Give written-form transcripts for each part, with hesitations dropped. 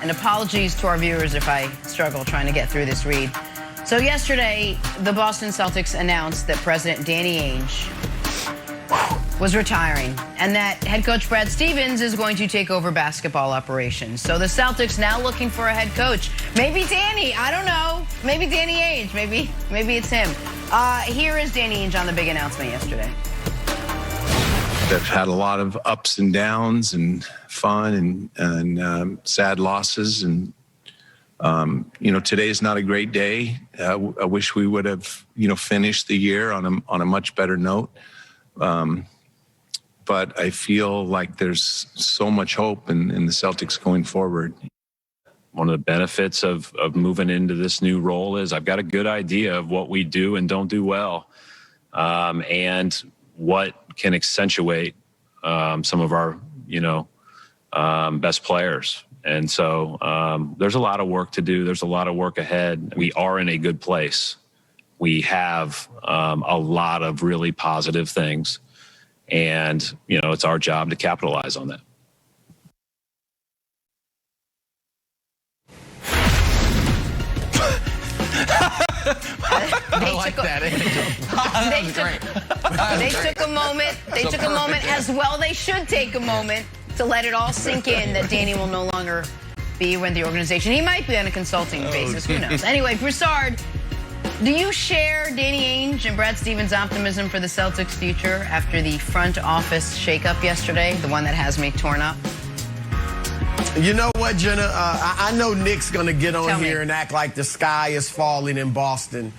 and apologies to our viewers if I struggle trying to get through this read. So yesterday, the Boston Celtics announced that President Danny Ainge was retiring and that head coach Brad Stevens is going to take over basketball operations. So the Celtics now looking for a head coach. Maybe Danny, I don't know. Maybe Danny Ainge, maybe it's him. Here is Danny Ainge on the big announcement yesterday. They've had a lot of ups and downs and fun and sad losses. And, today is not a great day. I wish we would have, finished the year on a much better note. But I feel like there's so much hope in the Celtics going forward. One of the benefits of moving into this new role is I've got a good idea of what we do and don't do well, and what can accentuate some of our, best players. And so there's a lot of work to do. There's a lot of work ahead. We are in a good place. We have a lot of really positive things. And, it's our job to capitalize on that. They took a moment. They took a moment as well. They should take a moment to let it all sink in that Danny will no longer be with the organization. He might be on a consulting basis. Who knows? Anyway, Broussard, do you share Danny Ainge and Brad Stevens' optimism for the Celtics' future after the front office shakeup yesterday, the one that has me torn up? You know what, Jenna? I know Nick's going to get on here and act like the sky is falling in Boston.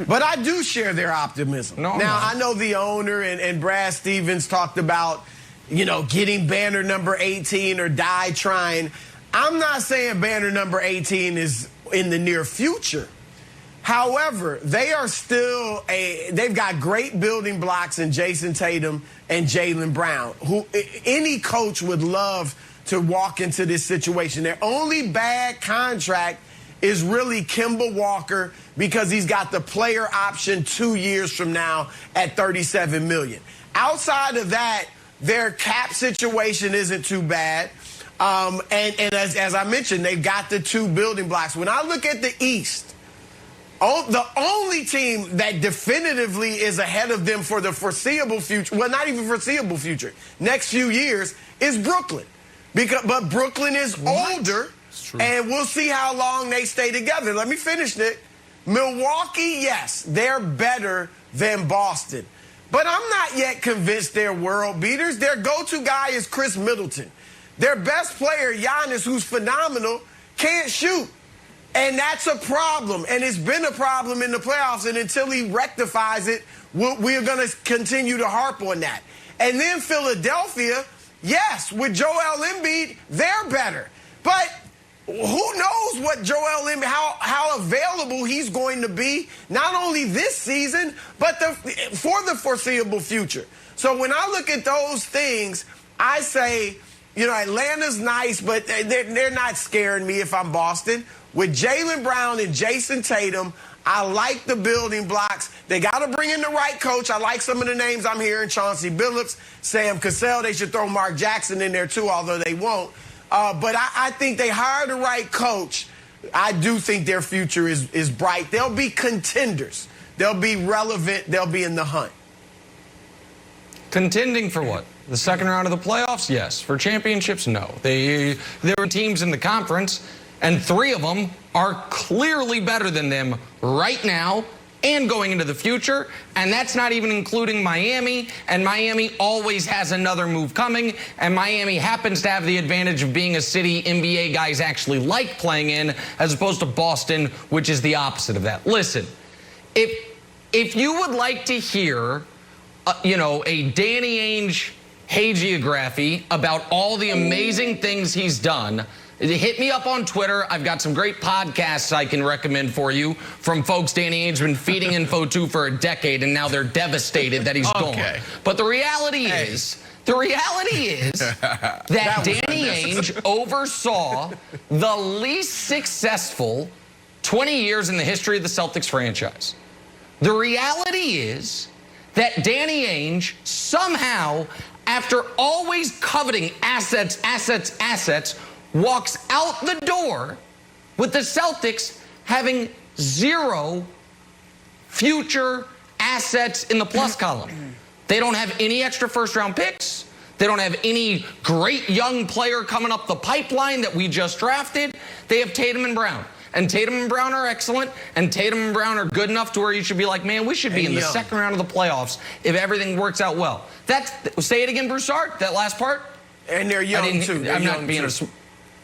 But I do share their optimism. I know the owner and Brad Stevens talked about, getting banner number 18 or die trying. I'm not saying banner number 18 is in the near future. However, they are still they've got great building blocks in Jason Tatum and Jaylen Brown, who any coach would love to walk into this situation. Their only bad contract is really Kemba Walker because he's got the player option 2 years from now at $37 million. Outside of that, their cap situation isn't too bad. And as I mentioned, they've got the two building blocks. When I look at the East, the only team that definitively is ahead of them for the foreseeable future, well, not even foreseeable future, next few years, is Brooklyn. But Brooklyn is older, and we'll see how long they stay together. Let me finish, Nick. Milwaukee, yes, they're better than Boston. But I'm not yet convinced they're world beaters. Their go-to guy is Chris Middleton. Their best player, Giannis, who's phenomenal, can't shoot. And that's a problem. And it's been a problem in the playoffs. And until he rectifies it, we're going to continue to harp on that. And then Philadelphia, yes, with Joel Embiid, they're better. But who knows what Joel Embiid, how available he's going to be, not only this season, but for the foreseeable future. So when I look at those things, I say, Atlanta's nice, but they're not scaring me if I'm Boston. With Jaylen Brown and Jason Tatum, I like the building blocks. They got to bring in the right coach. I like some of the names I'm hearing. Chauncey Billups, Sam Cassell. They should throw Mark Jackson in there, too, although they won't. But I think they hired the right coach. I do think their future is bright. They'll be contenders. They'll be relevant. They'll be in the hunt. Contending for what? The second round of the playoffs? Yes. For championships? No. There are teams in the conference, and 3 of them are clearly better than them right now and going into the future, and that's not even including Miami, and Miami always has another move coming, and Miami happens to have the advantage of being a city NBA guys actually like playing in, as opposed to Boston, which is the opposite of that. Listen, if you would like to hear, a Danny Ainge hagiography about all the amazing things he's done, hit me up on Twitter. I've got some great podcasts I can recommend for you from folks Danny Ainge's been feeding info to for a decade, and now they're devastated that he's gone. But the reality is that Danny Ainge oversaw the least successful 20 years in the history of the Celtics franchise. The reality is that Danny Ainge somehow, after always coveting assets, walks out the door with the Celtics having 0 future assets in the plus column. They don't have any extra first-round picks. They don't have any great young player coming up the pipeline that we just drafted. They have Tatum and Brown. And Tatum and Brown are excellent, and Tatum and Brown are good enough to where you should be like, man, we should be in the second round of the playoffs if everything works out well. Say it again, Broussard, that last part. And they're young, too. I'm not being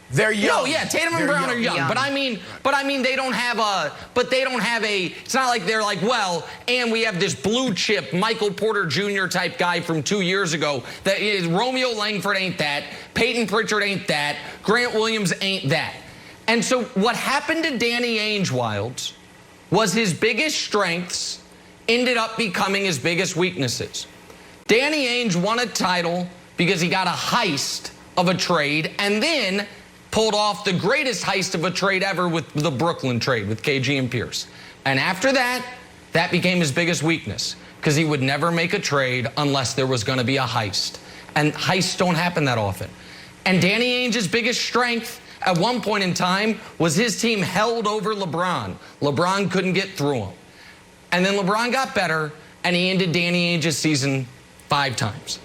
They're young. No, yeah, Tatum and Brown are young. But I mean, they don't have a, it's not like they're like, well, and we have this blue chip Michael Porter Jr. type guy from 2 years ago that is Romeo Langford ain't that, Peyton Pritchard ain't that, Grant Williams ain't that. And so what happened to Danny Ainge Wilds was his biggest strengths ended up becoming his biggest weaknesses. Danny Ainge won a title because he got a heist of a trade and then pulled off the greatest heist of a trade ever with the Brooklyn trade with KG and Pierce. And after that, that became his biggest weakness because he would never make a trade unless there was going to be a heist. And heists don't happen that often. And Danny Ainge's biggest strength at one point in time was his team held over LeBron. LeBron couldn't get through him. And then LeBron got better, and he ended Danny Ainge's season 5 times.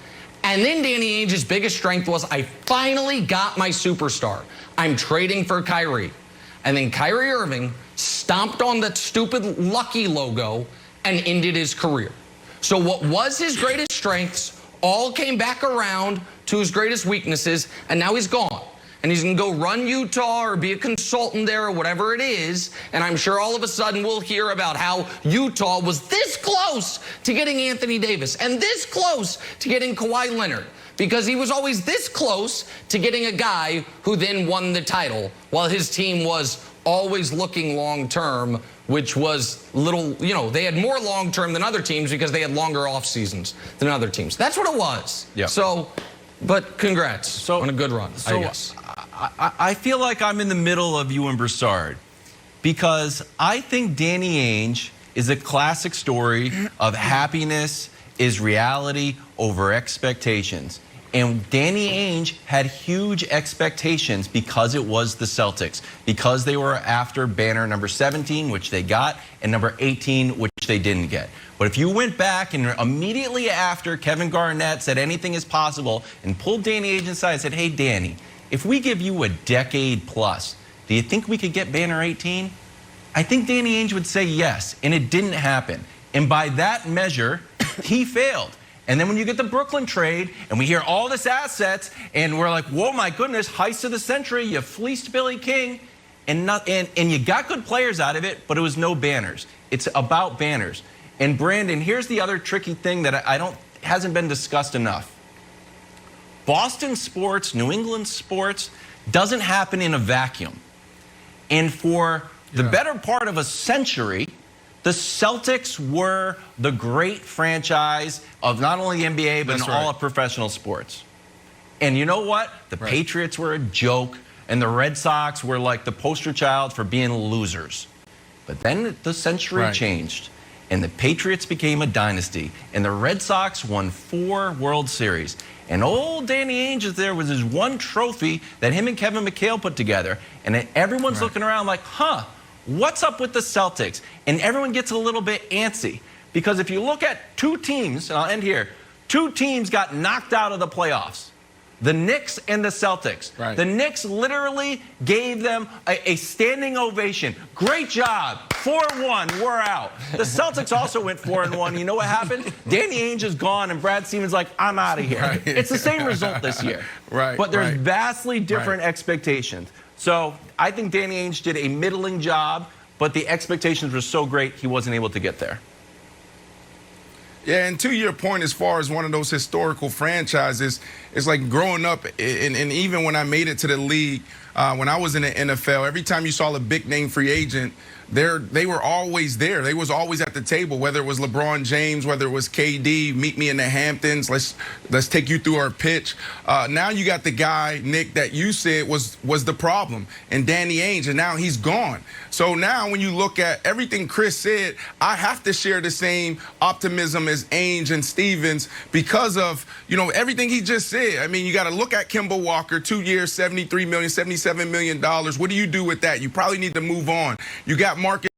And then Danny Ainge's biggest strength was, I finally got my superstar. I'm trading for Kyrie. And then Kyrie Irving stomped on that stupid Lucky logo and ended his career. So what was his greatest strengths all came back around to his greatest weaknesses, and now he's gone. And he's going to go run Utah or be a consultant there or whatever it is. And I'm sure all of a sudden we'll hear about how Utah was this close to getting Anthony Davis and this close to getting Kawhi Leonard because he was always this close to getting a guy who then won the title while his team was always looking long-term, which was little, they had more long-term than other teams because they had longer off seasons than other teams. That's what it was. Yeah. So, but congrats on a good run, I guess. I feel like I'm in the middle of you and Broussard because I think Danny Ainge is a classic story of happiness is reality over expectations. And Danny Ainge had huge expectations because it was the Celtics, because they were after banner number 17, which they got, and number 18, which they didn't get. But if you went back and immediately after Kevin Garnett said anything is possible and pulled Danny Ainge aside and said, hey, Danny, if we give you a decade plus, do you think we could get banner 18? I think Danny Ainge would say yes, and it didn't happen. And by that measure, he failed. And then when you get the Brooklyn trade and we hear all this assets and we're like, whoa, my goodness, heist of the century, you fleeced Billy King and you got good players out of it, but it was no banners. It's about banners. And Brandon, here's the other tricky thing that hasn't been discussed enough. Boston sports, New England sports doesn't happen in a vacuum. And for the better part of a century, the Celtics were the great franchise of not only the NBA, but in all of professional sports. And you know what? The Patriots were a joke, and the Red Sox were like the poster child for being losers. But then the century changed, and the Patriots became a dynasty, and the Red Sox won 4 World Series. And old Danny Ainge is there with his one trophy that him and Kevin McHale put together, and then everyone's looking around like, huh, what's up with the Celtics? And everyone gets a little bit antsy. Because if you look at 2 teams, and I'll end here, 2 teams got knocked out of the playoffs. The Knicks and the Celtics. The Knicks literally gave them a standing ovation. Great job. 4-1, we're out. The Celtics also went 4-1. You know what happened? Danny Ainge is gone, and Brad Stevens like, I'm out of here. It's the same result this year. But there's vastly different expectations. So I think Danny Ainge did a middling job, but the expectations were so great he wasn't able to get there. Yeah, and to your point, as far as one of those historical franchises, it's like growing up, and even when I made it to the league, when I was in the NFL, every time you saw a big name free agent, they were always there. They was always at the table, whether it was LeBron James, whether it was KD, meet me in the Hamptons, let's take you through our pitch. Now you got the guy, Nick, that you said was the problem, and Danny Ainge, and now he's gone. So now when you look at everything Chris said, I have to share the same optimism as Ainge and Stevens because of, everything he just said. I mean, you got to look at Kemba Walker, 2 years, $73 million, $77 million. What do you do with that? You probably need to move on. You got Marcus